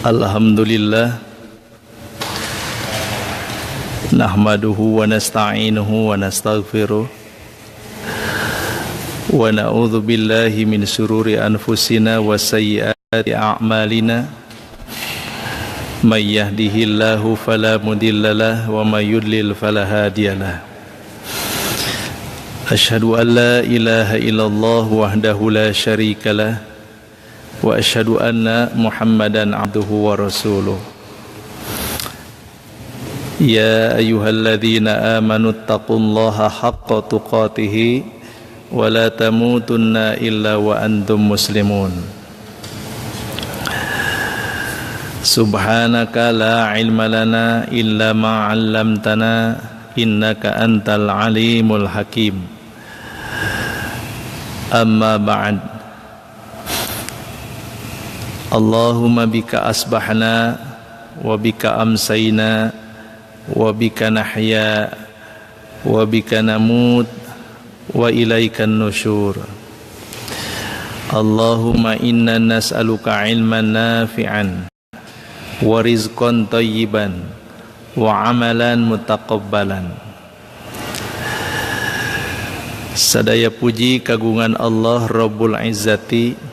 Alhamdulillah nahmaduhu wa nasta'inuhu wa nastaghfiruh wa na'udzu billahi min syururi anfusina wa sayyiati a'malina may yahdihillahu fala mudhillalah wa may yudlil fala hadiyalah. Asyhadu an la ilaha illallah wahdahu la syarikalah wa asyhadu anna Muhammadan abduhu wa rasuluh. Ya ayyuhalladzina amanu taqullaha haqqa tuqatih wa la tamutunna illa wa antum muslimun. Subhanaka la ilma lana illa ma 'allamtana innaka antal alimul hakim. Amma ba'd. Allahumma bika asbahna wa bika amsayna wa bika nahya wa bika namut wa ilaikan nusyur. Allahumma inna nas'aluka ilman nafi'an wa rizqan thayyiban wa amalan mutaqabbalan. Sadaya puji kagungan Allah Rabbul Izzati,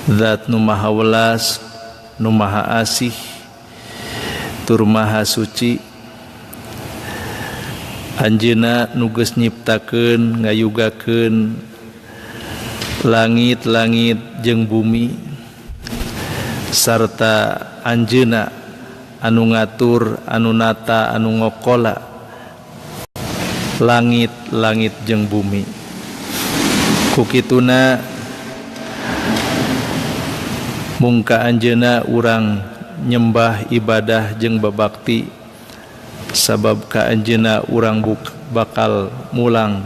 Zat nu maha welas, nu maha asih, tur maha suci. Anjeunna nu geus nyiptakeun ngayugakeun langit-langit jeung bumi, sarta anjeunna anu ngatur, anu nata, anu ngokola langit-langit jeung bumi. Kukituna mungka anjeunna urang nyembah ibadah jeung babakti, sabab ka anjeunna urang bakal mulang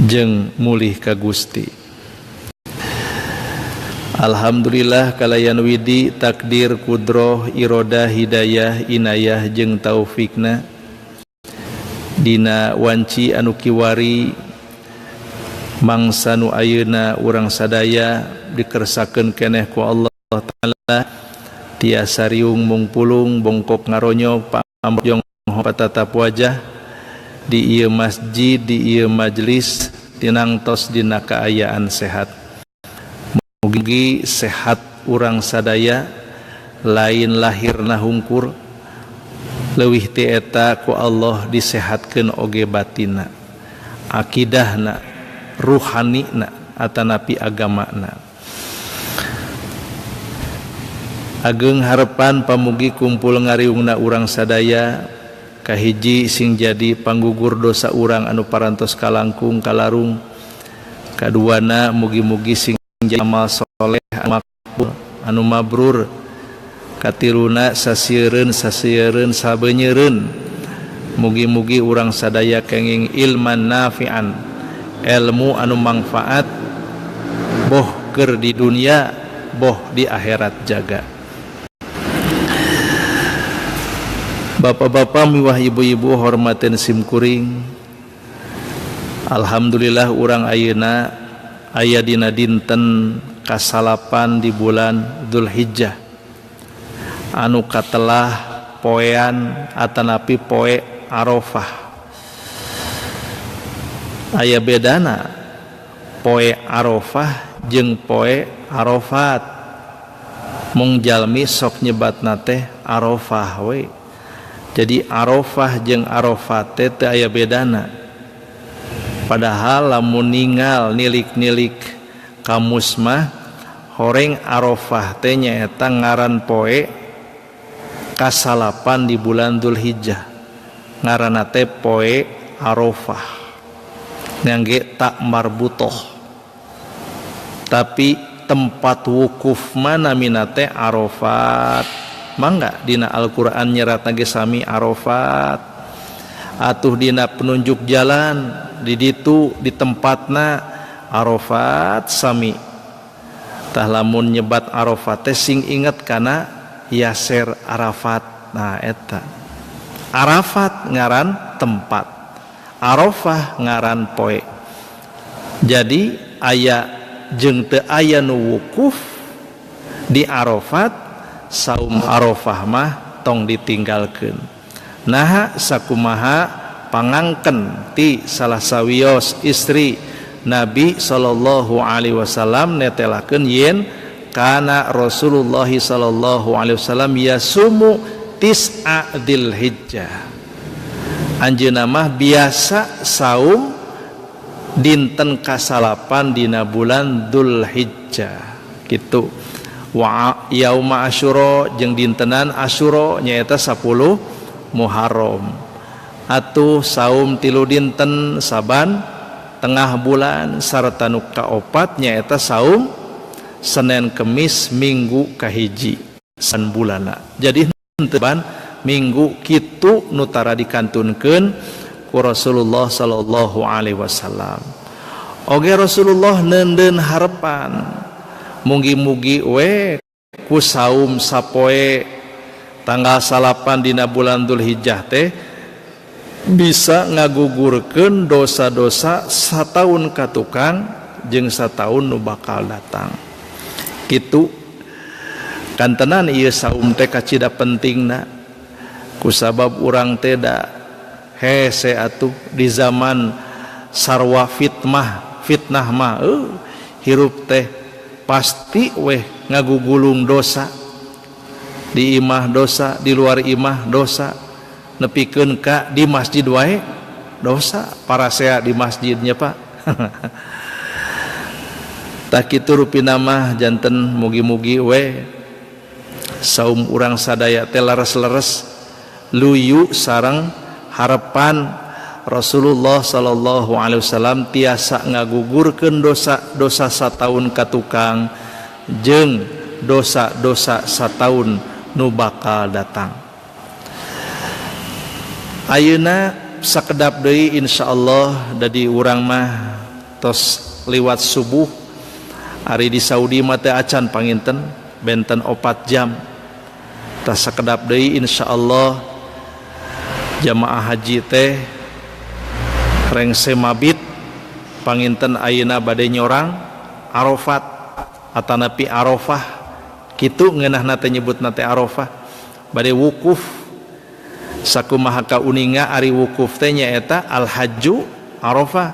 jeung mulih ka Gusti. Alhamdulillah kalayan widi takdir kudroh irodah hidayah inayah jeung taufikna dina wanci anu kiwari mangsa nu ayeuna urang sadaya dikersakeun keneh ku Allah Ta'ala tiasa riung mungpulung bongkok ngaronyo pamjong patatap wajah di ieu masjid, di ieu majelis tinangtos dina kaayaan sehat. Mugi sehat urang sadaya, lain lahirna hungkur, leuwih ti eta ku Allah disehatkeun oge batinna, akidahna, ruhanina, atanapi agamana. Ageng harapan pamugi kumpul ngariungna urang sadaya kahiji sing jadi panggugur dosa urang anu parantos kalangkung kalarung, kaduana mugi-mugi sing jadi amal soleh makbul anu mabrur, katiluna sasiereun sabenyeureun mugi-mugi urang sadaya kenging ilman nafi'an, ilmu anu manfaat boh keur di dunia boh di akhirat jaga. Bapak-bapak miwah ibu-ibu hormatin simkuring, alhamdulillah urang ayeuna aya dina dinten kasalapan di bulan Dzulhijjah anu katelah poean atanapi poe Arafah. Aya bedana poe Arafah jeung poe Arafat. Mung jalmi sok nyebatna teh Arafah we. Jadi Arafah jeung Arafat teh aya bedana. Padahal lamun ningal nilik-nilik kamus mah horeng Arafah teh nyaeta ngaran poe kasalapan di bulan Dzulhijjah. Ngaranna teh poe Arafah. Ngangge tak marbutoh. Tapi tempat wukuf mana minate Arafat. Mangga dina Al-Qur'an nyeratna ge sami Arafat. Atuh dina penunjuk jalan di ditu di tempatna Arafat sami. Tah lamun nyebat Arafat teh sing inget kana Yaser Arafat. Nah eta Arafat ngaran tempat, Arafah ngaran poe. Jadi aya jeung teu aya nu wukuf di Arafat saum Arafah mah tong ditinggalkeun. Nah sakumaha pangangken ti salah sawios istri Nabi sallallahu alaihi wasallam netelakeun yen kana Rasulullah sallallahu alaihi wasallam yasumu tis'a Dzulhijjah. Anjeunna mah biasa saum dinten kasalapan dina bulan Dzulhijjah kitu. Wa yauma asyura jeung dintenan asyura nyaeta 10 Muharram. Atuh saum 3 dinten saban tengah bulan sarta nu kaopat nyaeta saum Senin Kemis Minggu kahiji san bulana. Jadi teban minggu kitu nu tara dikantunkeun ku Rasulullah sallallahu alaihi wasallam. Oge Rasulullah neundeun harepan mugi-mugi we ku saum sapoe tanggal 8 dina bulan Dzulhijjah teh bisa ngagugurkeun dosa-dosa sataun ka tukang jeung sataun nu bakal datang. Kitu kantenan ieu saum teh kacida pentingna kusabab urang teh da hese atuh di zaman sarwa fitnah mah hirup teh pasti weh ngagugulung dosa di imah dosa di luar imah dosa nepikeun ka di masjid wae dosa para sea di masjidnya Pak. Tak kitu rupina mah janten mugi-mugi we saum urang sadaya teh leres-leres luyu sareng harapan Rasulullah sallallahu alaihi wasallam tiasa ngagugurkeun dosa-dosa sataun ka tukang jeung dosa-dosa sataun nu bakal datang. Ayeuna sakedap deui insyaallah da di urang mah tos liwat subuh ari di Saudi mah teh acan panginten benten 4 jam. Tas sakedap deui insyaallah jamaah haji teh rengse mabit panginten ayeuna bade nyorang Arafat atanapi Arafah kitu ngeunahna teh nyebutna teh Arafah bade wukuf sakumaha kauninga ari wukuf teh nyaeta al hajju Arafah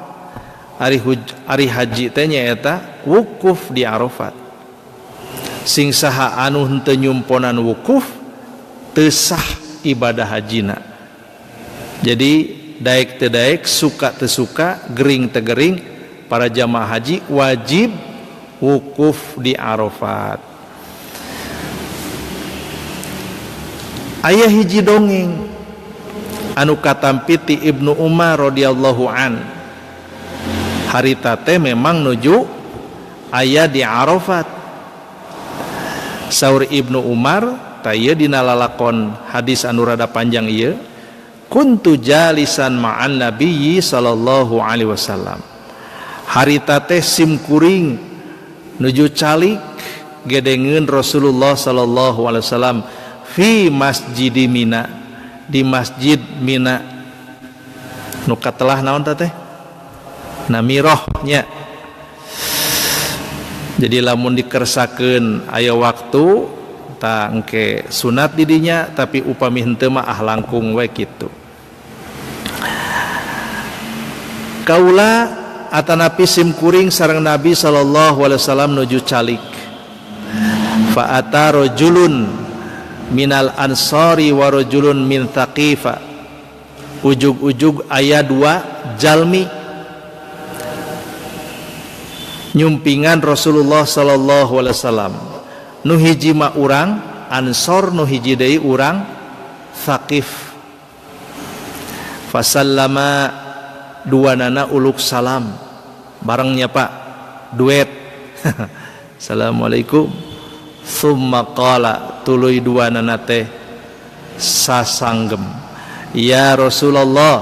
ari haji teh nyaeta wukuf di Arafat. Sing saha anu henteu nyumponan wukuf teu sah ibadah hajina. Jadi daek teu daek suka teu suka gering teu gering para jamaah haji wajib wukuf di Arafat. Aya hiji dongeng anu katampi ti Ibnu Umar radhiyallahu an. Harita teh memang nuju aya di Arafat. Saur Ibnu Umar taya dina lalakon hadis anu rada panjang ieu kuntu jalisan ma'an nabiyyi sallallahu alaihi wasallam. Harita teh simkuring nuju calik gedengeun Rasulullah sallallahu alaihi wasallam fi masjidi Mina di masjid Mina nu katelah naon teh namirohnya. Jadi lamun dikersakeun aya waktu ta engke sunat di dinya tapi upami henteu mah langkung we kitu. Kaula atanapi simkuring sareng Nabi sallallahu alaihi wasallam nuju calik. Fa ata rajulun minal ansari wa rajulun min Thaqifa. Ujug-ujug aya 2 jalmi nyumpingan Rasulullah sallallahu alaihi wasallam. Nu hiji mah urang Ansor, nu hiji deui urang Thaqif. Fasallama duanana uluk salam barengnya Pak duet. Assalamualaikum. Summa qala tuluy duanana teh sasanggem. Ya Rasulullah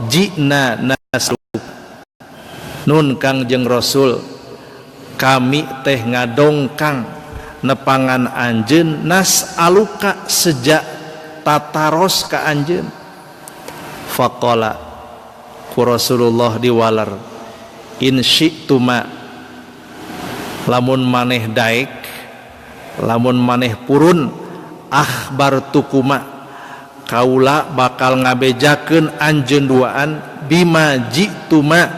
jina nasu nun Kangjeng Rasul kami teh ngadongkang nepangan anjeun nas aluka sejak tataros ka anjeun. Faqala ku Rasulullah diwalar in syi'tuma lamun maneh daek lamun maneh purun akhbar tukuma kaula bakal ngabejakeun anjeun duaan bima jituma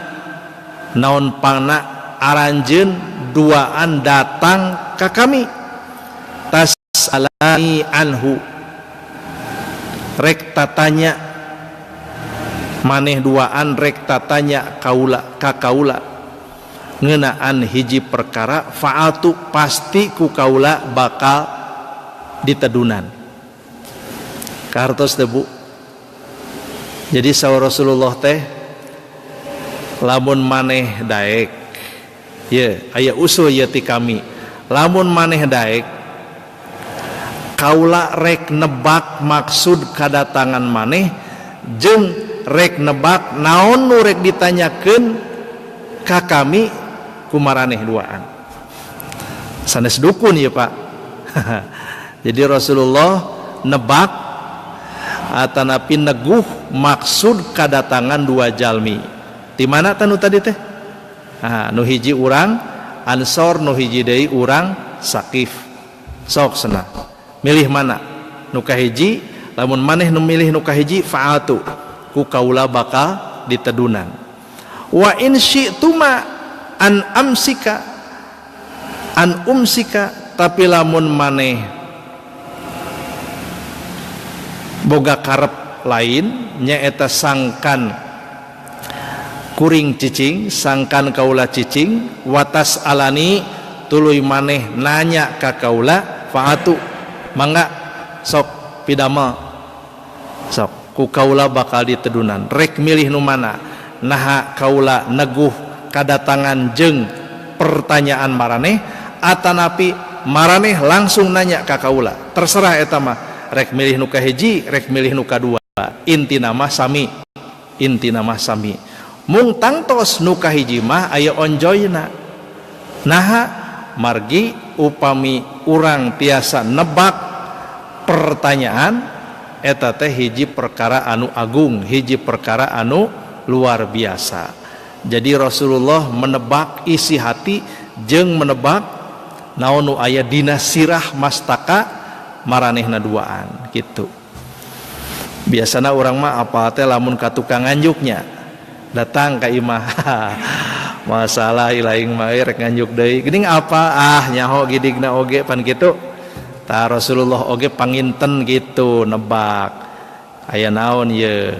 naon pangna aranjeun duaan datang ka kami tasalani anhu rek tatanya maneh duaan rek tatanya kaula ka kaula ngeunaan hiji perkara fa'atu pasti ku kaula bakal ditedunan kartos debu. Jadi saur Rasulullah teh lamun maneh daek ye aya usul ye ti kami lamun maneh daek kaula rek nebak maksud kadatangan maneh jeung rek nebak naon nu rek ditanyakeun ka kami kumaraneh duaan sanes dukun ya Pak. Jadi Rasulullah nebak atanapi neguh maksud kadatangan dua jalmi di mana tanu tadi teh nu hiji urang Ansor nu hiji deui urang Sakif sok cenah milih mana nu kahiji lamun maneh nu milih nu kahiji fa'atu ku kaula bakal ditedunan wa in syi'tuma an umsika tapi lamun maneh boga karep lain nyaeta sangkan kuring cicing sangkan kaula cicing watas alani tuluy maneh nanya ka kaula fa'atu mangga sok pidamel sok ku kaula bakal ditedunan rek milih nu mana naha kaula neguh kadatangan jeung pertanyaan maraneh atanapi maraneh langsung nanya ka kaula terserah eta mah rek milih nu kahiji rek milih nu kadua intina mah sami mung tangtos nu kahiji mah aya onjoyna naha margi upami urang tiasa nebak pertanyaan eta teh hiji perkara anu agung hiji perkara anu luar biasa. Jadi Rasulullah menebak isi hati jeung menebak naon nu aya dina sirah mastaka maranehna duaan gitu. Biasana urang mah apal teh lamun ka tukang nganjuknya datang ka imah masalah ilaing mah rek nganjuk deui geuning apa nyaho gidigna oge pan kitu tah Rasulullah oge panginten gitu nebak aya naon ye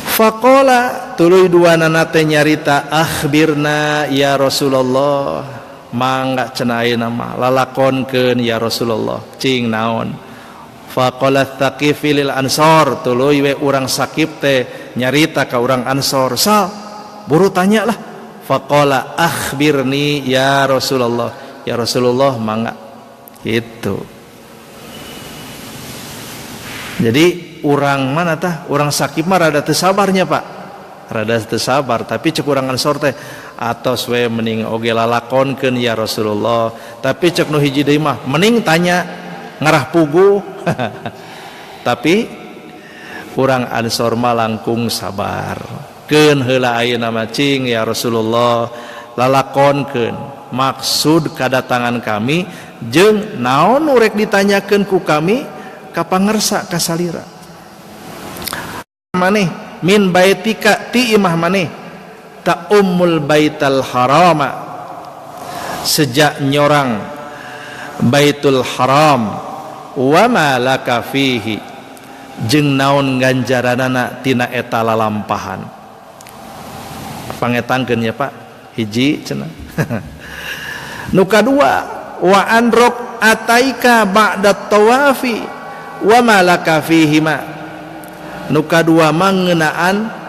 faqala tuluy duanana teh nyarita akhbirna ya Rasulullah mangga cenah ayeuna mah lalakonkeun ya Rasulullah cing naon faqala Tsaqif lil Ansor tuluy we urang Sakif teh nyarita ka urang Ansor sal buru tanya lah faqala akhbirni ya Rasulullah mangga gitu. Jadi urang mana tah urang Sakif mah rada teu sabarnya Pak rada teu sabar tapi cek urang Ansor teh atos we mending oge lalakonkeun ya Rasulullah tapi cek nu hiji deui mah mending tanya ngarah pugu tapi urang Ansor mah langkung sabar keun heula ayeuna mah cing ya Rasulullah lalakonkeun maksud kadatangan kami jeung naon nu rek ditanyakeun ku kami ka pangersa ka salira maneh min baitika ti imah maneh ta ummul baital harama sejak nyorang baitul haram wa ma laka fihi jeung naon ganjaranana tina eta lalampahan pangetangkeun ya Pak hiji cenah nu kadua wa androk ataika ba'da tawafi wa ma laka fihi ma nu kadua mangeunaan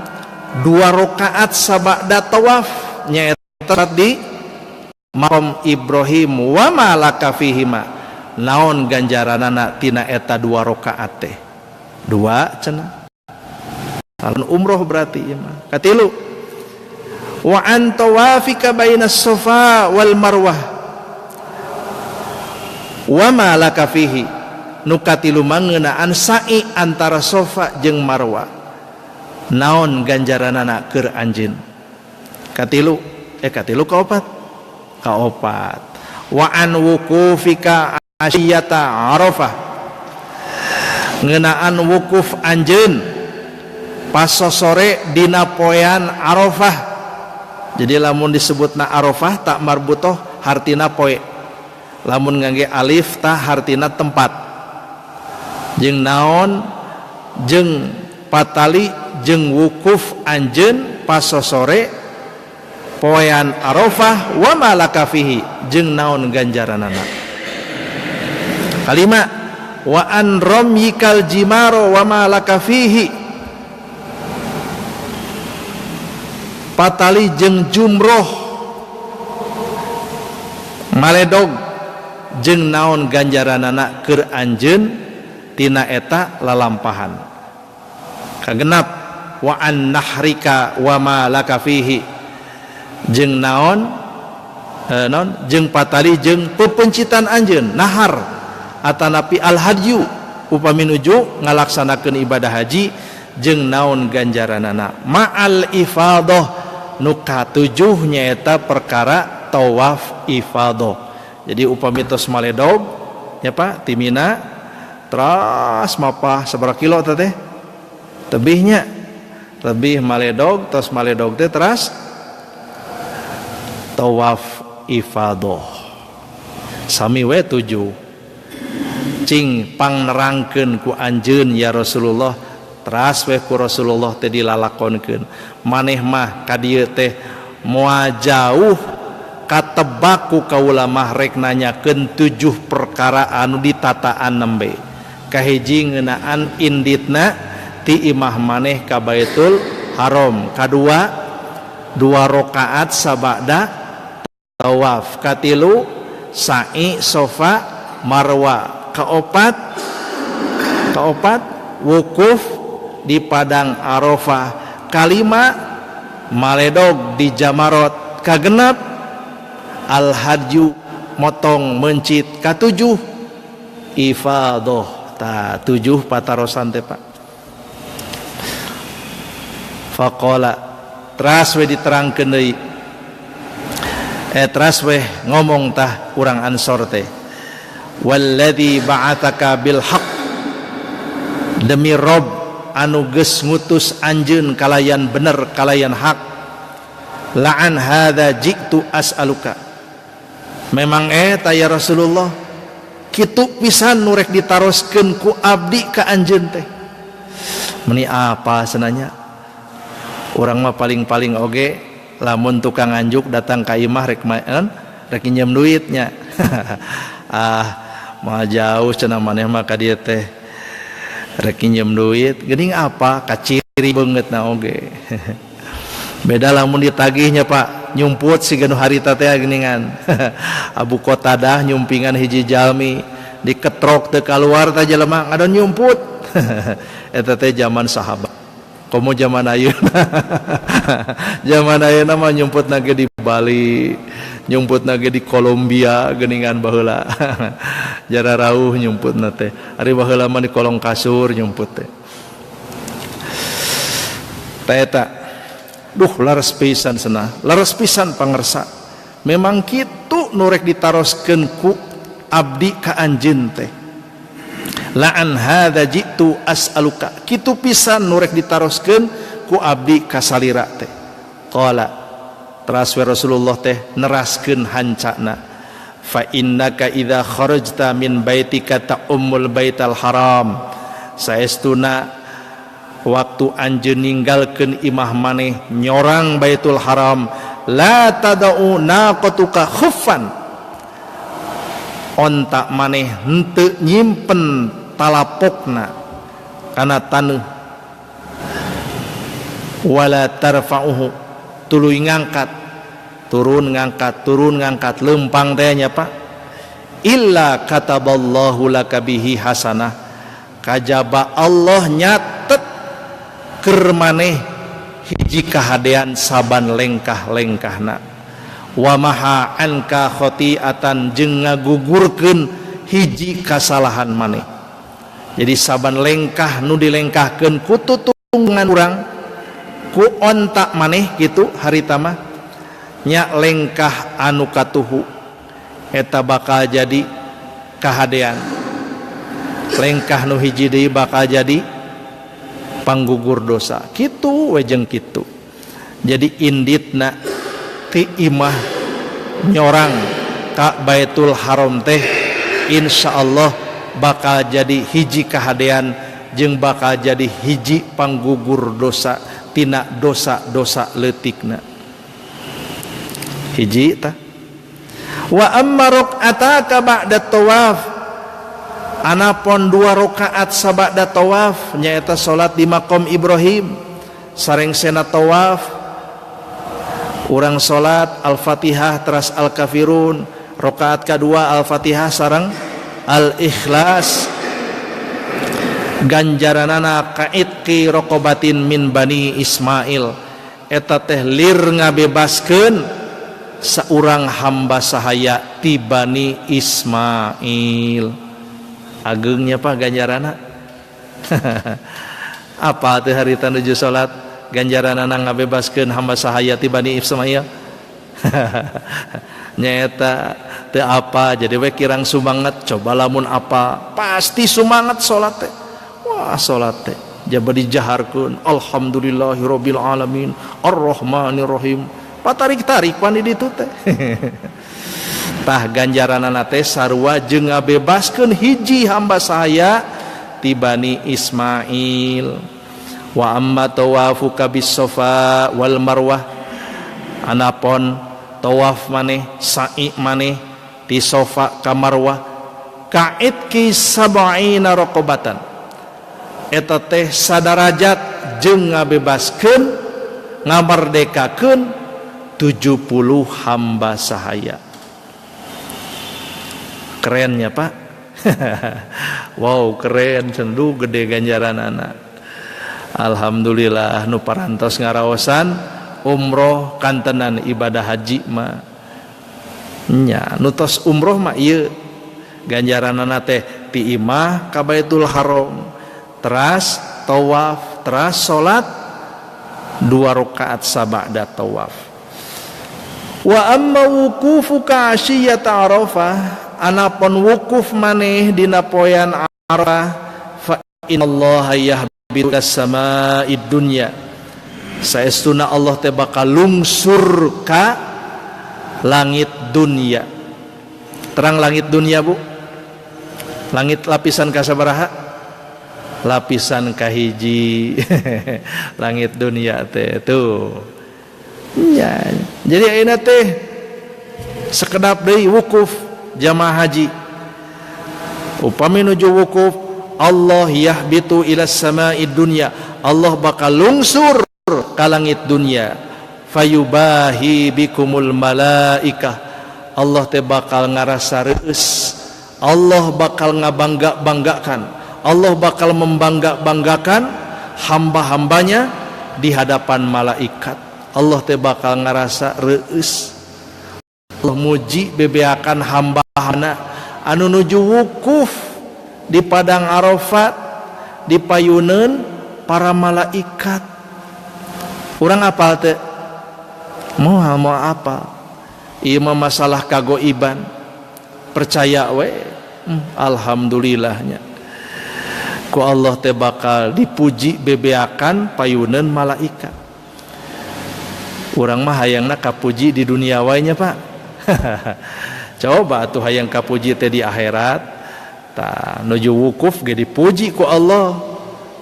2 rakaat sabada tawaf nyaeta di maqam Ibrahim wa ma laka fihi ma naon ganjaranana tina eta 2 rakaat teh 2 cenah alun umroh berarti ieu mah katilu wa an tawafika bainas safa wal marwah wa ma laka fihi nu katilu mangeunaan sa'i antara safa jeung marwah naon ganjaranana keur anjeun katilu kaopat wa an wukufika asyata Arafah ngeunaan wukuf anjeun pas sore dina poean Arafah. Jadi lamun disebutna Arafah tak marbutoh hartina poe, lamun ngangge alif tah hartina tempat. Jeung naon jeung patali jeung wukuf anjeun pas sore poean Arafah wa malaka fihi jeung naon ganjaranana. Kalima wa an ramyikal jimaro wa malaka fihi patali jeung jumroh maledog jeung naon ganjaranana keur anjeun tina eta lalampahan. Kagenap wa an nahrika wa malaka fihi jeung naon jeung patali jeung pepencitan anjeun nahar atanapi al hadyu upami nuju ngalaksanakeun ibadah haji jeung naon ganjaranana ma'al ifadah nu katujuh nyaeta perkara tawaf ifadah. Jadi upami tos maledog nya Pak ti Mina teras mapah sabaraha kilo teh tebihnya lebih maledog tos maledog teh teras tawaf ifadah sami we 7 cing pang nerangkeun ku anjeun ya Rasulullah teras we ku Rasulullah teh dilalakonkeun maneh mah ka dieu teh moal jauh katebak ku kaula mah rek nanyakeun 7 perkara anu ditataan nembe kahiji ngeunaan inditna ti imah maneh ka Baitul Haram, kadua 2 rakaat sabada tawaf, katilu sa'i Safa Marwa, kaopat wukuf di padang Arafah, kalima maledog di Jamarot, kagenap al hadyu motong mencit, katujuh ifadah. Ta 7 patarosan teh Pak. Faqala teras we diterangkeun deui teras we ngomong tah urang Ansor teh walladzi ba'ataka bil haqq demi Rob anu geus ngutus anjeun kalayan bener kalayan hak la'an hadza jitu as'aluka memang eta ya Rasulullah kitu pisan nu rek ditaroskeun ku abdi ka anjeun teh meuni apa senanya urang mah paling-paling oge lamun tukang anjuk datang ka imah rek nyem duitnya mah jauh cenah maneh mah ka dieu teh rek nyem duit geuning apa kaciri beungeutna oge beda lamun ditagihnya Pak nyumput siga nu harita teh geuningan Abu Qatadah nyumpingan hiji jalmi diketrok teu kaluar teh jelema ngadon nyumput eta teh zaman sahabat. Komo zaman ayeuna zaman ayeuna mah nyumput nage di Bali, nyumput nage di Kolombia geuningan baheula jara rauh nyumputna teh ari baheula mah di kolong kasur nyumput teh eta duh laras pisan cenah laras pisan pangersa memang kitu nu rek ditaroskeun ku abdi ka anjeun teh la'an hadza jitu as'aluka kitu pisan nu rek ditaroskeun ku abdi ka salira teh qala teras we Rasulullah teh neraskeun hancana fa innaka idza kharajta min baitika ta'ummul baital haram saestuna waktu anjeun ninggalkeun imah maneh nyorang Baitul Haram la tadau naqatuka khuffan ontak maneh henteu nyimpen talapokna kana taneuh wala tarfa'uhu tuluy ngangkat turun ngangkat lempang teh nya Pak illa kataballahu laka bihi hasanah kajaba Allah nyatet keur maneh hiji kahadean saban lengkah-lengkahna wa maha anka khotiatan jeung ngagugurkeun hiji kasalahan maneh. Jadi saban lengkah nu dilengkahkeun ku tutungan urang ku ontak maneh kitu harita mah nya lengkah anu katuhu eta bakal jadi kahadean. Lengkah nu hiji deui bakal jadi panggugur dosa. Kitu we jeung kitu. Jadi inditna ti imah nyorang ka Baitul Haram teh insyaallah bakal jadi hiji kahadean jeung bakal jadi hiji panggugur dosa tina dosa-dosa leutikna. Hiji tah. Wa amma raq'ataka ba'da tawaf, anapun 2 rakaat sabada tawaf nyaeta salat di maqam Ibrahim sareng sena tawaf urang salat Al-Fatihah teras Al-Kafirun, rakaat kedua Al-Fatihah sareng Al-Ikhlas, ganjaranana kaitqi raqabatin min bani Ismail, eta teh lir ngabebaskeun saurang hamba sahaya ti bani Ismail. Agengnya Pak ganjarana. Apa teh harita nuju salat ganjaranana ngabebaskeun hamba sahaya ti bani Ismail? Nyaeta teu apa, jadi we kirang sumanget coba lamun apa pasti sumanget salat teh. Wah salat teh jaba dijaharkeun alhamdulillahirabbil alamin arrahmanirrahim. Patarik-tarik pan di ditu teh. Tah ganjaranana teh sarua jeung ngabebaskeun hiji hamba saya ti bani Ismail. Wa amma tawafuka bis Safa wal Marwah, anapun tawaf maneh sa'i maneh ti Safa ka Marwah ka'itki sab'ina raqabatan, eta teh sadarajat jeung ngabebaskeun ngamerdekakeun 70 hamba sahaya. Kerennya Pak. Wow keren, cendu gede ganjaran anak. Alhamdulillah nu parantos ngaraosan umroh kantenan ibadah haji mah nya nu tos umroh mah ieu ganjaranana teh ti imah ka Baitul Haram teras tawaf teras salat 2 rakaat sabada tawaf. Wa amma wukufuka asyiyata Arafah, anapun wukuf maneh dina poean Arafah, fa innallaha yahbitu as-sama'id dunya, saestuna Allah teh bakal lungsur ka langit dunia. Terang langit dunia Bu, langit lapisan ka sabaraha? Lapisan kahiji. Langit dunia teh tuh ya, jadi ayeuna teh sekedap deui wukuf jamaah haji. Upami nuju wukuf Allah yahbitu ilas sama'id dunya, Allah bakal lungsur ka langit dunia. Fayubahi bikumul malaikah, Allah teh bakal ngarasa reus, Allah bakal ngabangga-banggakan, Allah bakal membangga-banggakan hamba-hambanya di hadapan malaikat. Allah teh bakal ngarasa reus, Allah muji bebeakan hamba-hana anu nuju wukuf di padang Arafat di payuneun para malaikat. Urang apal teh? Moal apa? Ieu mah masalah kagoiban. Percaya we. Alhamdulillahnya. Ku Allah teh bakal dipuji bebeakan payuneun malaikat. Urang mah hayangna kapuji di dunia wae nya Pak. Coba atuh hayang kapuji teh di akhirat. Tah nuju wukuf ge dipuji ku Allah.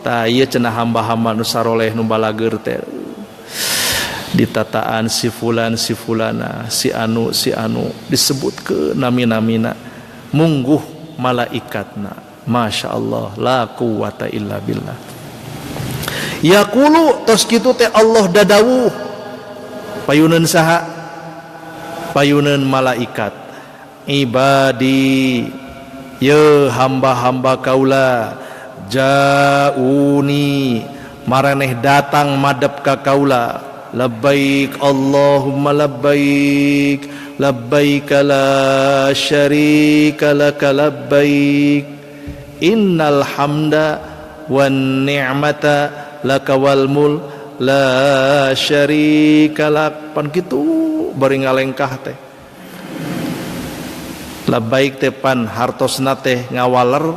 Tah ieu cenah hamba-hamba nu saroleh nu balageur teh. Ditataan si fulan si fulana, si anu disebut ke nami-namina mungguh malaikatna. Masya Allah, la quwata illa billah. Yaqulu tos kitu teh Allah dadawuh payuneun saha? Payuneun malaikat. Ibadi, ye hamba-hamba kaula, jauni, maraneh datang madep ka kaula. Labbaik Allahumma labbaik, labbaik la syarika laka labbaik, innal hamda wan ni'mata laka wal mulk la syarika lak. Pan kitu bari ngalengkah teh Labaik tepan hartosna teh ngawaler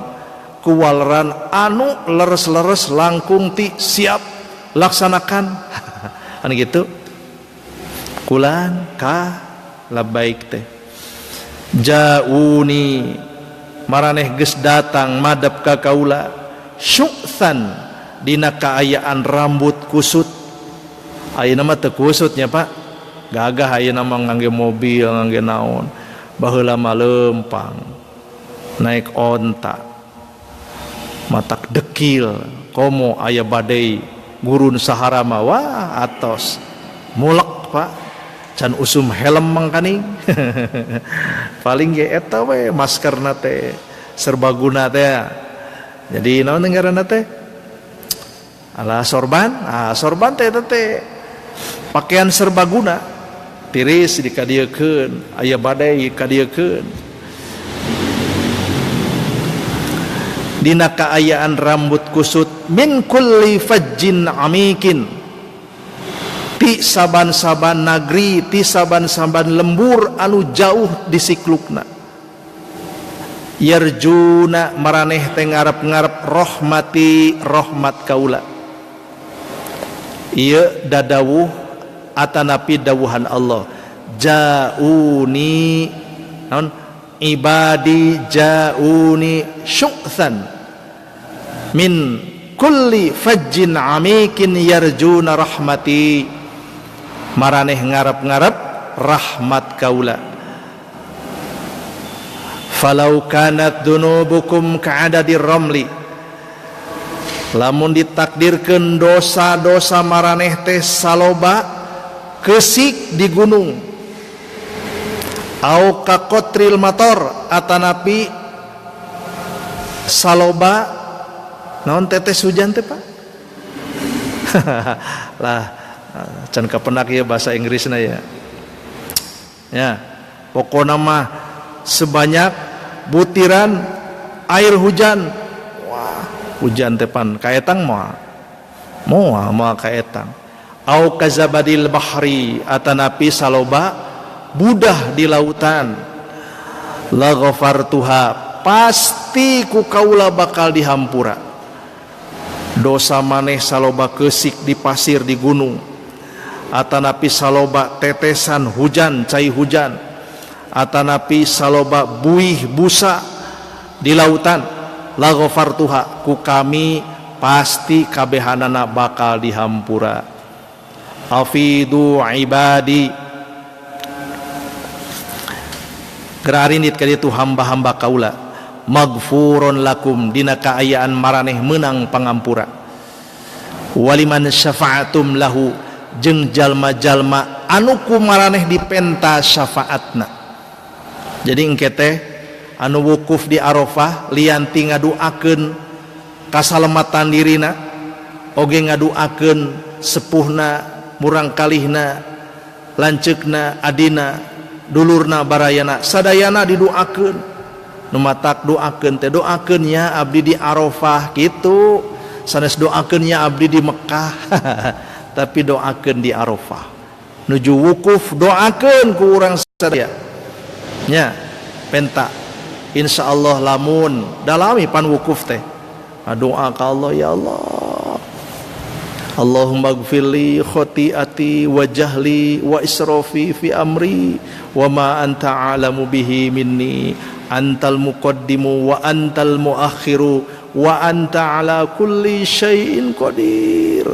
kuwaleran anu leres-leres langkung ti siap laksanakan kan gitu kulan ka labaik teh jauni maraneh geus datang madep ka kaula syu'than dina kaayaan rambut kusut ayeuna mah teu kusutnya Pak gagah ayeuna mah ngangge mobil ngangge naon baheula mah lempang naik onta matak dekil komo aya badai gurun sahara mah wah atos mulek Pak can usum helm mangkaning paling ge eta we maskerna teh serbaguna teh jadi naon ngaranna teh ala sorban sorban teh pakaian serbaguna tiris dikadiekeun aya badai kadiekeun dina kaayaan rambut kusut min kulli fajjin amikin ti saban-saban nagri ti saban-saban lembur anu jauh di siklukna yarjuna maraneh teh ngarep-ngarep rahmati rahmat kaula ieu dadawuh atanapi dawuhan Allah jauni naon ibadi jauni syu'than min kulli fajjin amikin yarjuna rahmati maraneh ngarep-ngarep rahmat kaula falau kanat dunubukum ka'adadir ramli lamun ditakdirkeun dosa-dosa maraneh teh saloba kesik di gunung au kakotril mator atanapi saloba naon tetes hujan teh Pak lah can kapenak ya bahasa Inggrisna ya pokona mah sebanyak butiran air hujan wah hujan teh pan kaetang moal kaetang au kazabadil bahri atanapi saloba budah di lautan la ghafartuha pasti ku kaula bakal dihampura dosa maneh saloba keusik di pasir di gunung atanapi saloba tetesan hujan cai hujan atanapi saloba buih busa di lautan la ghafartuha ku kami pasti kabehanana bakal dihampura afidu ibadi gerarinit ka ditu hamba-hamba kaula maghfurun lakum dina kaayaan maraneh menang pangampura waliman syafa'atum lahu jeung jalma-jalma anu ku maraneh dipenta syafaatna jadi engke teh anu wukuf di Arafah lianti ngaduakeun kasalamatan dirina oge ngaduakeun sepuhna murang kalihna lanceukna adina dulurna barayana sadayana didoakeun nu matak doakeun teh doakeun nya abdi di Arafah kitu sanes doakeun nya abdi di Mekah tapi doakeun di Arafah nuju wukuf doakeun ku urang sadaya nya penta insyaallah lamun dalami pan wukuf teh doa ka Allah ya Allah Allahumma gfirli khotiati wa jahli wa israfi fi amri wa ma anta a'lamu bihi minni antal muqaddimu wa antal muakhiru wa anta ala kulli syai'in qadir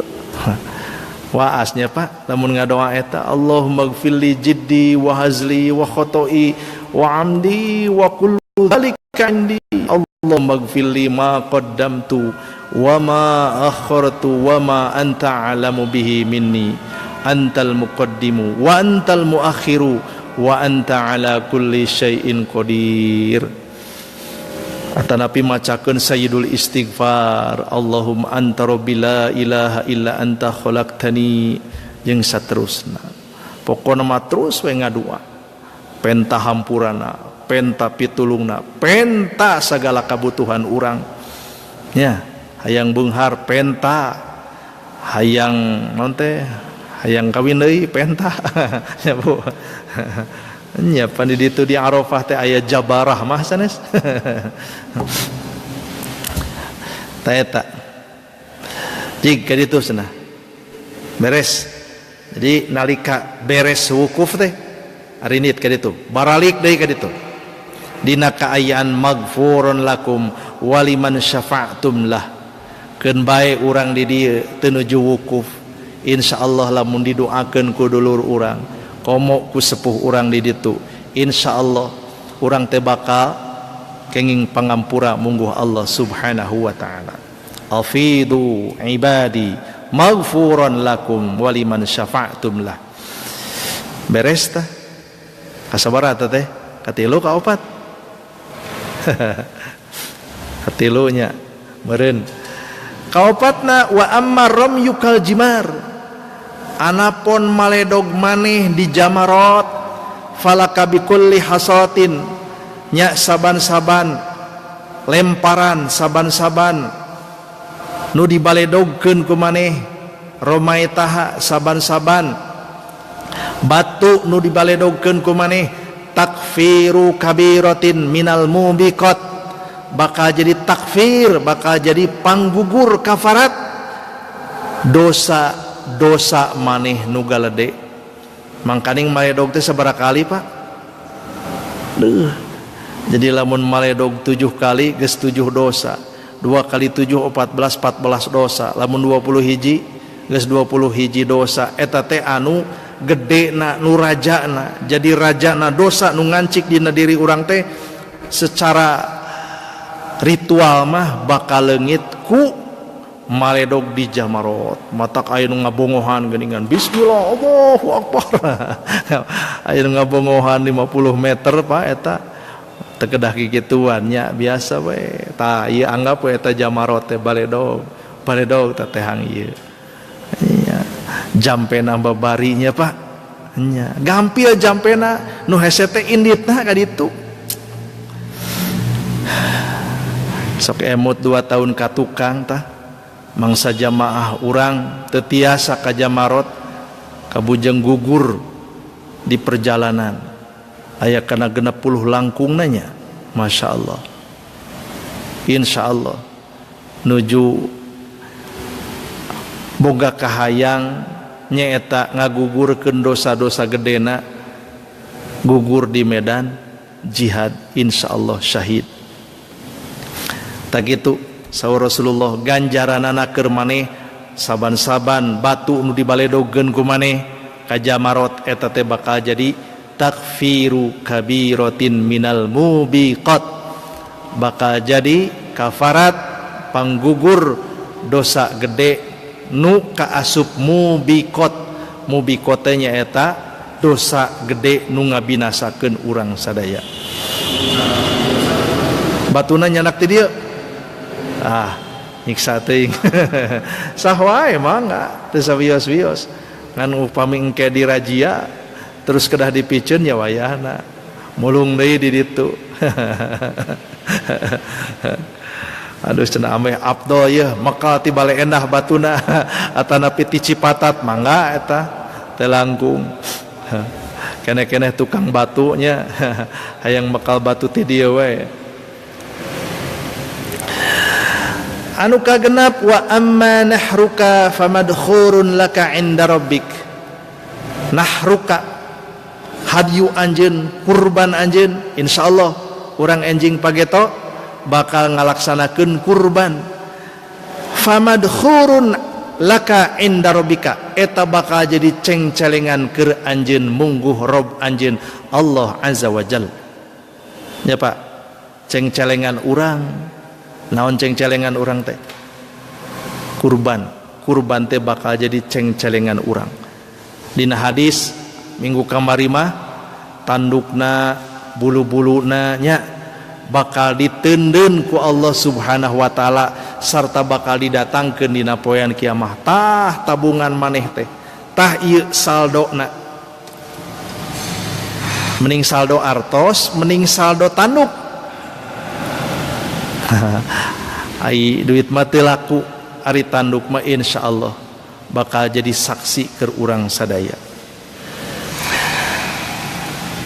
waasnya Pak lamun ngadoa eta Allahumma gfirli jiddi wa hazli wa khotoi wa amdi wa kullu dzalika indi Allahumma gfirli ma qaddamtu wa ma akhartu wa ma anta a'lamu bihi minni antal muqaddimu wa antal muakhiru wa anta ala kulli syai'in qadir atanapi macakeun sayyidul istighfar Allahumma anta rabbi la ilaha illa anta khalaqtani jeung saterusna pokona mah terus we ngadua penta hampurana penta pitulungna penta sagala kabutuhan urang nya hayang beunghar penta hayang non teh hayang kawin deui penta ya Bu Nya pan di ditu di Arafah teh aya jabarah mah sanes. Ta eta. Jig ka ditu cenah. Beres. Jadi nalika beres wukuf teh ari nit ka ditu. Baralik deui ka ditu. Dina kaayaan maghfurun lakum waliman syafa'tum lah. Keun bae urang di dieu teu nuju wukuf. Insyaallah lamun didoakeun ku dulur urang, komo ku sepuh urang di ditu, insyaallah urang teh bakal kenging pangampura mungguh Allah Subhanahu wa taala. Afidu ibadi maghfuran lakum waliman syafa'tum lah. Beres tah? Kasabaraha teh? Katilu ka opat. Katilunya meureun. Kaopatna wa amma ramyukal jimar, anapun maledog maneh di jamarot, falaka bikulli hasatin, nya saban-saban lemparan saban-saban nu dibaledogkeun ku maneh, romaitaha saban-saban batu nu dibaledogkeun ku maneh, takfiru kabiratin minal mubiqat, bakal jadi takfir, bakal jadi panggugur kafarat dosa maneh nu galede. Mangkaning maledog teh sabaraha kali Pak? Jadi lamun maledog 7 kali geus 7 dosa. 2 kali 7 14 dosa. Lamun 20 hiji geus 20 hiji dosa. Eta teh anu gedena nu rajana. Jadi rajana dosa nu ngancik dina diri urang teh secara ritual mah bakal leungit ku maledog di jamarot. Matak aya nu ngabongohan geuningan bismillah Allahu akbar. Aya nu ngabongohan 50 meter Pak eta teu kedah kikituan nya biasa we. Tah ieu anggap we eta jamarot teh baledog. Baledog teh tehang ieu. Nya jampena babarinya Pak. Nya gampil jampena nu hese teh inditna ka ditu. Sok emut 2 tahun ka tukang tah mangsa jamaah urang teu tiasa ka jamarot kabujeng gugur di perjalanan aya kana 60 langkung nanya masyaallah insyaallah nuju boga kahayang nyaeta ngagugurkeun dosa-dosa gedena gugur di medan jihad insyaallah syahid. Tak gitu saur Rasulullah ganjaranana keur maneh saban-saban batu nu dibaledogkeun ku maneh ka jamarot eta teh bakal jadi takfiru kabiratin minal mubiqat, bakal jadi kafarat panggugur dosa gede nu kaasup mubiqat. Mubiqat teh nyaeta dosa gede nu ngabinasakeun urang sadaya. Batuna nyanak ti dieu nyiksa teuing. Sah wae mangga teu sawios-wios. Ngan upami engke di razia terus kedah dipikeun ya wayahna. Mulung deui di ditu. Aduh cenah ameh Abdul ya maka ti bale endah batuna atana piti Cipatat mangga eta teu langkung. Keneh-keneh tukang batunya hayang mekal batu ti dieu we. Anu kagenap wa amma nahruka famadkhurun laka inda rabbik. Nahruka hadyu anjeun kurban anjeun insyaallah urang enjing pageto bakal ngalaksanakeun kurban. Famadkhurun laka inda rabbika eta bakal jadi cengcelengan keur anjeun mungguh rob anjeun Allah azza wajal. Ya Pak, cengcelengan urang naon cengcelengan urang teh kurban teh bakal jadi cengcelengan urang. Dina hadis minggu kamari mah tandukna bulu-buluna nya bakal diteundeun ku Allah Subhanahu wa taala sarta bakal didatangkeun dina poean kiamah. Tah tabungan maneh teh tah ieu saldona, mending saldo artos mending saldo tanduk. Ai duit mah teu laku, ari tanduk mah insyaallah bakal jadi saksi keur urang sadaya.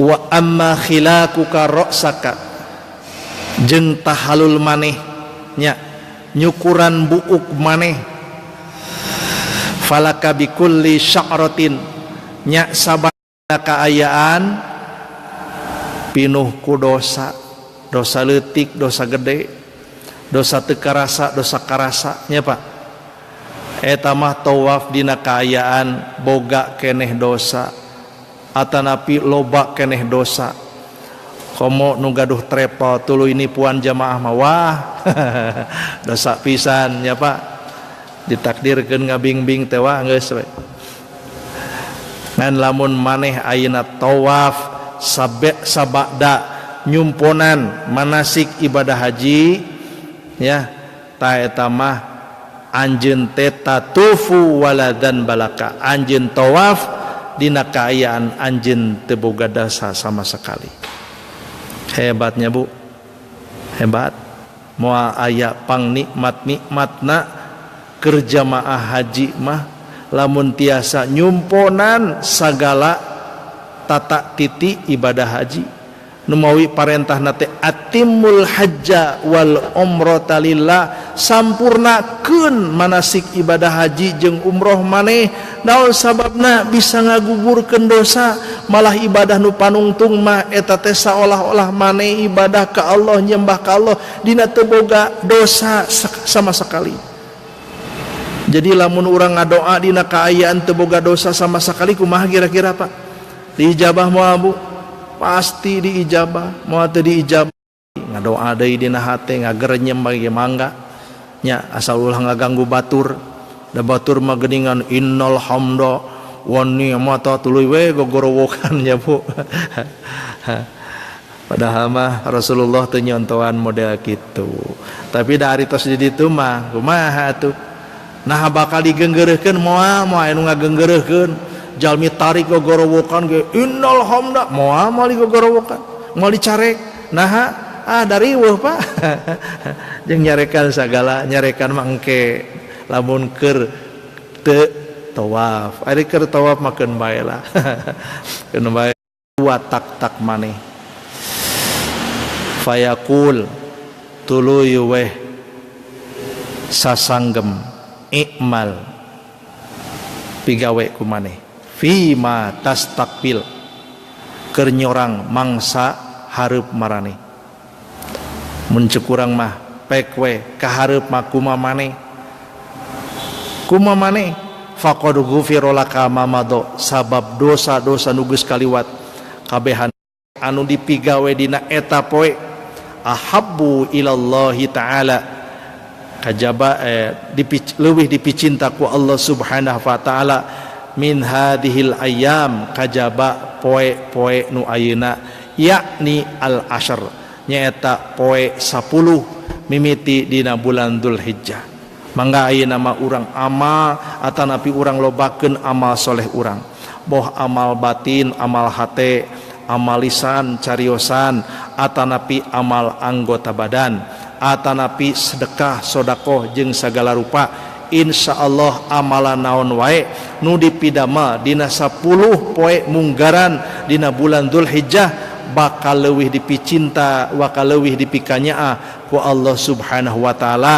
wa amma khilaquka ra'saka jeung tahalul maneh nya nyukuran buuk maneh falaka bikulli sya'ratin nya sabana kaayaan pinuh ku dosa leutik, dosa gede, dosa teu karasa, dosa karasa nya Pak. Eta mah tawaf dina kaayaan boga keneh dosa atanapi loba keneh dosa. Komo nu gaduh travel tuluy nipuan jamaah mah wah dosa pisan nya Pak. Ditakdirkeun ngabing-bing teh wah geus we. Ngan lamun maneh ayeuna tawaf sabada nyumponan manasik ibadah haji ya ta eta mah anjeun teh tatufu waladan balaka, anjeun tawaf dina kaayaan anjeun teu boga dosa sama sekali. Hebatnya Bu, hebat. Moal aya pang nikmat-nikmatna keur jamaah haji mah lamun tiasa nyumponan sagala tata titi ibadah haji. Nu mawi parentahna teh atimul hajja wal umrata lillah, sampurnakeun manasik ibadah haji jeung umroh maneh. Naon sababna? Bisa ngagugurkeun dosa. Malah ibadah nu panungtung mah eta teh saolah-olah maneh ibadah ka Allah, nyembah ka Allah dina teu boga dosa sama sekali. Jadi lamun urang ngadoa dina kaayaan teu boga dosa sama sekali kumaha kira-kira Pak? Diijabah moal Bu? Pasti diijabah. Moal teu diijabah ngadoa deui dina hate ngagerenyem bagi mangga nya asal ulah ngaganggu batur. Da batur mah geuningan innal hamda wa ni'mata tuluy we gogorowokan nya Bu. Padahal mah Rasulullah teu nyontohan model kitu. Tapi da ari tos di ditu mah kumaha atuh? Nah bakal digeunggeureukkeun moal anu ngageunggeureukkeun jalmi tarik gogorowokan ge innal hamda moal digogorowokan moal dicarek nah dari weuh Pak jeung nyarekan sagala nyarekan mah engke lamun keur teu tawaf ari keur tawaf mah keun bae lah keun bae dua tak maneh fayaqul tuluy weh sasanggem ikmal pigawe ku maneh fima tastakbil keur nyorang mangsa hareup marane mun ceuk urang mah pek we kahareup mah kumaha maneh faqad ghufira laka mamado sabab dosa-dosa nu geus kaliwat kabehan anu dipigawe dina eta poe ahabbu ilallahi ta'ala kajaba leuwih dipicinta ku Allah Subhanahu wa taala min hadhil ayyam kajaba poe-poe nu ayeuna yakni al asyr nyaeta poe 10 mimiti dina bulan Dzulhijjah. Mangga ayeuna mah urang amal atanapi urang lobakeun amal soleh urang. Boh amal batin, amal hate, amal lisan, cariosan, atanapi amal anggota badan, atanapi sedekah, sodakoh jeung sagala rupa. Insyaallah amalan naon wae nu dipidamel dina 10 poe munggaran dina bulan Dzulhijjah bakal leuwih dipicinta bakal leuwih dipikanyaa ku Allah Subhanahu wa taala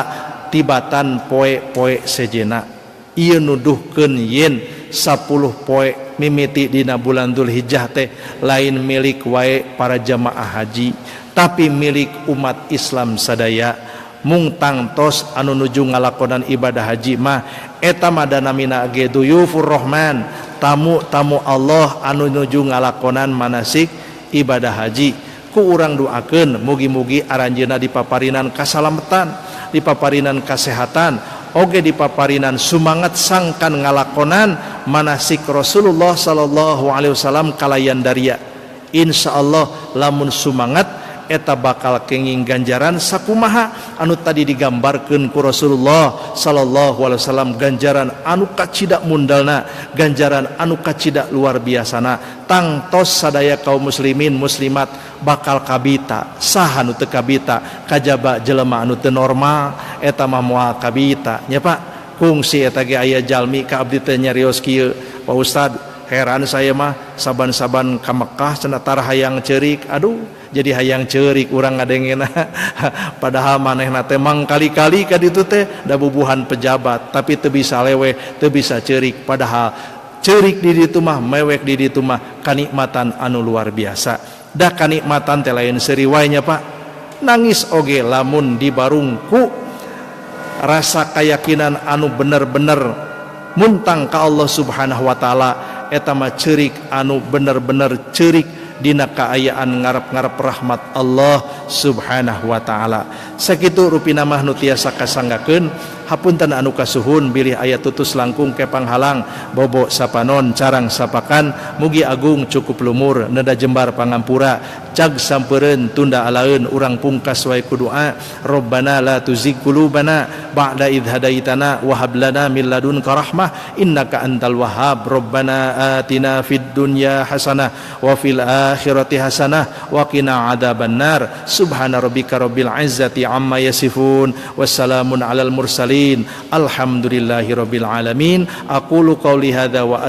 tibatan poe-poe sejenna. Ieu nuduhkeun yen 10 poe mimiti dina bulan Dzulhijjah teh lain milik wae para jamaah haji tapi milik umat Islam sadaya. Mung tangtos anu nuju ngalakonan ibadah haji mah eta madanamina ge duyufur rahman, tamu-tamu Allah anu nuju ngalakonan manasik ibadah haji. Ku urang doakeun mugi-mugi aranjeunna dipaparinan kasalamatan, dipaparinan kasehatan, oge dipaparinan sumangat sangkan ngalakonan manasik Rasulullah sallallahu alaihi wasallam kalayan daria. Insyaallah lamun sumangat eta bakal kenging ganjaran sakumaha anu tadi digambarkeun ku Rasulullah sallallahu alaihi wasallam, ganjaran anu kacida mundalna, ganjaran anu kacida luar biasana. Tangtos sadaya kaum muslimin muslimat bakal kabita. Saha anu teu kabita? Kajaba jelema anu teu normal eta mah moal kabita nya Pak. Kungsi eta ge aya jalmi ka abdi teh nyarios kieu Pak Ustad heran saya mah saban-saban ka Mekah cenah tar hayang ceurik, aduh jadi hayang ceurik urang ngadengena padahal manehna teh mang kali-kali ka ditu teh da bubuhan pejabat tapi teu bisa lewe, teu bisa ceurik, padahal ceurik di ditu mah mewek di ditu mah kanikmatan anu luar biasa. Da kanikmatan teh lain seuri wae nya Pak, nangis oge lamun dibarungku rasa keyakinan anu bener-bener muntang ka Allah Subhanahu wa taala, eta mah ceurik anu bener-bener ceurik dina kaayaan ngarep-ngarep rahmat Allah Subhanahu wa taala. Sakitu rupina mah nu tiasa kasanggakeun, hapunten anu kasuhun bilih aya tutus langkung ke panghalang bobo sapanon carang sapakan, mugi agung cukup lumur neda jembar pangampura, cag sampeureun tunda alaeun urang pungkas wae ku doa, Rabbana la tuzigh qulubana ba'da idh hadaitana wa hab lana min ladunka rahmah innaka antal wahhab, Rabbana atina fid dunya hasanah wa fil akhirati hasanah wa qina adzabannar, subhana rabbika rabbil izzati amma yasifun, wassalamun alal mursalin, alhamdulillahi rabbil alamin. Aqulu qouli hadza wa